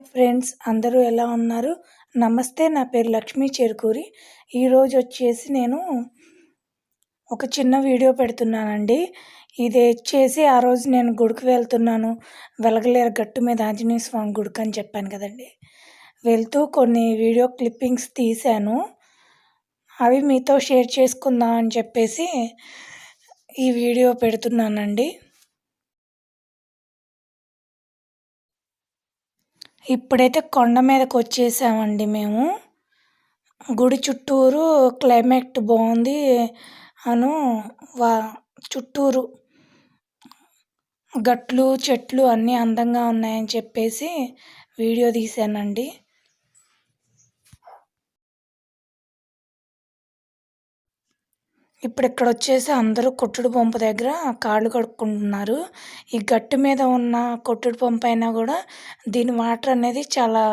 Friends అందరూ ఎలా ఉన్నారు? నమస్తే. నా పేరు లక్ష్మీ చెరుకూరి. ఈరోజు వచ్చేసి నేను ఒక చిన్న వీడియో పెడుతున్నానండి. ఇది వచ్చేసి ఆ రోజు నేను గుడికి వెళ్తున్నాను. వెలగలేరు గట్టు మీద ఆంజనేయ స్వామి గుడికి అని చెప్పాను కదండీ. వెళ్తూ కొన్ని వీడియో క్లిప్పింగ్స్ తీశాను. అవి మీతో షేర్ చేసుకుందాం అని చెప్పేసి ఈ వీడియో పెడుతున్నానండి. ఇప్పుడైతే కొండ మీదకి వచ్చేసామండి మేము. గుడి చుట్టూరు క్లైమేట్ బాగుంది అను వా చుట్టూరు గట్లు చెట్లు అన్నీ అందంగా ఉన్నాయని చెప్పేసి వీడియో తీశానండి. ఇప్పుడు ఇక్కడ వచ్చేసి అందరూ కొట్టుడు పంపు దగ్గర కాళ్ళు కడుక్కుంటున్నారు. ఈ గట్టు మీద ఉన్న కొట్టుడు పంపు అయినా కూడా దీని వాటర్ అనేది చాలా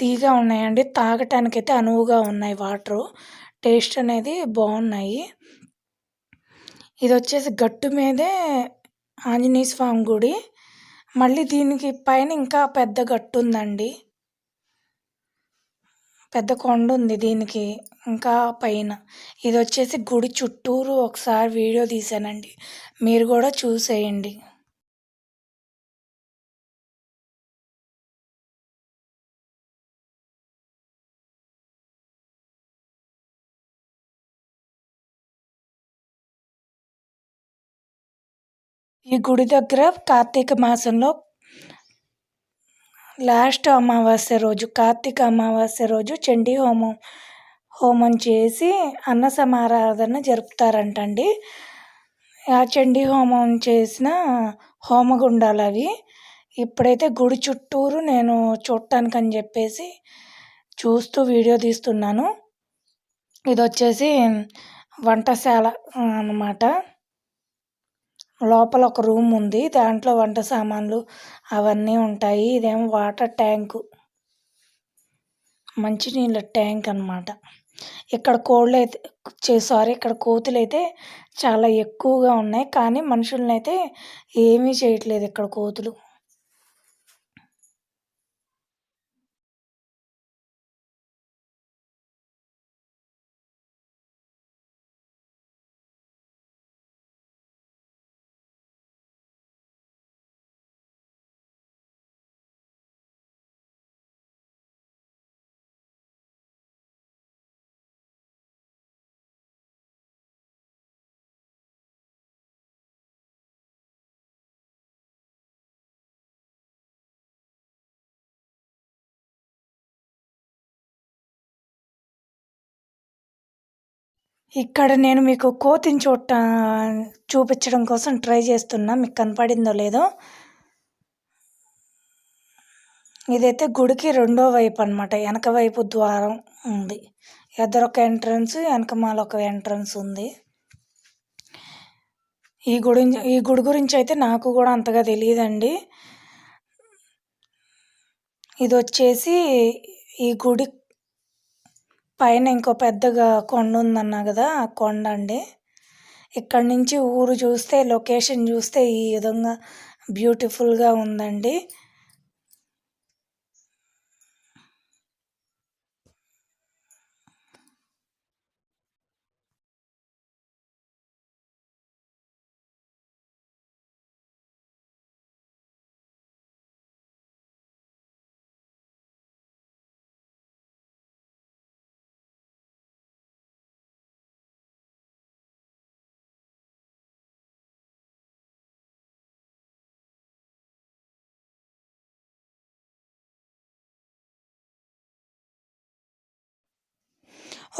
తీయగా ఉన్నాయండి. తాగటానికైతే అనువుగా ఉన్నాయి వాటరు. టేస్ట్ అనేది బాగున్నాయి. ఇది వచ్చేసి గట్టు మీదే ఆంజనేయ స్వామి గుడి. మళ్ళీ దీనికి పైన ఇంకా పెద్ద గట్టు ఉందండి. పెద్ద కొండ ఉంది దీనికి ఇంకా పైన. ఇది వచ్చేసి గుడి చుట్టూరు ఒకసారి వీడియో తీశానండి. మీరు కూడా చూసేయండి. ఈ గుడి దగ్గర కార్తీక మాసంలో లాస్ట్ అమావాస్య రోజు, కార్తీక అమావాస్య రోజు చండీ హోమం చేసి అన్న సమారాధన జరుపుతారంటండి. ఆ చండీ హోమం చేసిన హోమగుండాలు అవి. ఇప్పుడైతే గుడి చుట్టూరు నేను చూడటానికని చెప్పేసి చూస్తూ వీడియో తీస్తున్నాను. ఇది వచ్చేసి వంటశాల అన్నమాట. లోపల ఒక రూమ్ ఉంది. దాంట్లో వంట సామాన్లు అవన్నీ ఉంటాయి. ఇదేమో వాటర్ ట్యాంకు, మంచినీళ్ళ ట్యాంక్ అన్నమాట. ఇక్కడ ఇక్కడ కోతులైతే చాలా ఎక్కువగా ఉన్నాయి. కానీ మనుషులనైతే ఏమీ చేయట్లేదు ఇక్కడ కోతులు. ఇక్కడ నేను మీకు కోతిని చూపించడం కోసం ట్రై చేస్తున్నా. మీకు కనపడిందో లేదో. ఇదైతే గుడికి రెండో వైపు అన్నమాట. వెనక వైపు ద్వారం ఉంది. ఎదరొక ఎంట్రన్స్, వెనకమాల ఒక ఎంట్రన్స్ ఉంది. ఈ గుడి గురించి అయితే నాకు కూడా అంతగా తెలియదండి. ఇది వచ్చేసి ఈ గుడి పైన ఇంకో పెద్దగా కొండ ఉందన్నా కదా, ఆ కొండ అండి. ఇక్కడ నుంచి ఊరు చూస్తే, లొకేషన్ చూస్తే ఈ విధంగా బ్యూటిఫుల్గా ఉందండి.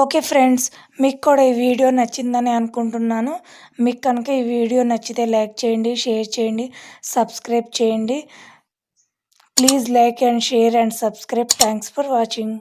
ఓకే ఫ్రెండ్స్, మీకు కూడా ఈ వీడియో నచ్చిందని అనుకుంటున్నాను. మీకు కనుక ఈ వీడియో నచ్చితే లైక్ చేయండి, షేర్ చేయండి, సబ్స్క్రైబ్ చేయండి. Please like and share and subscribe. Thanks for watching.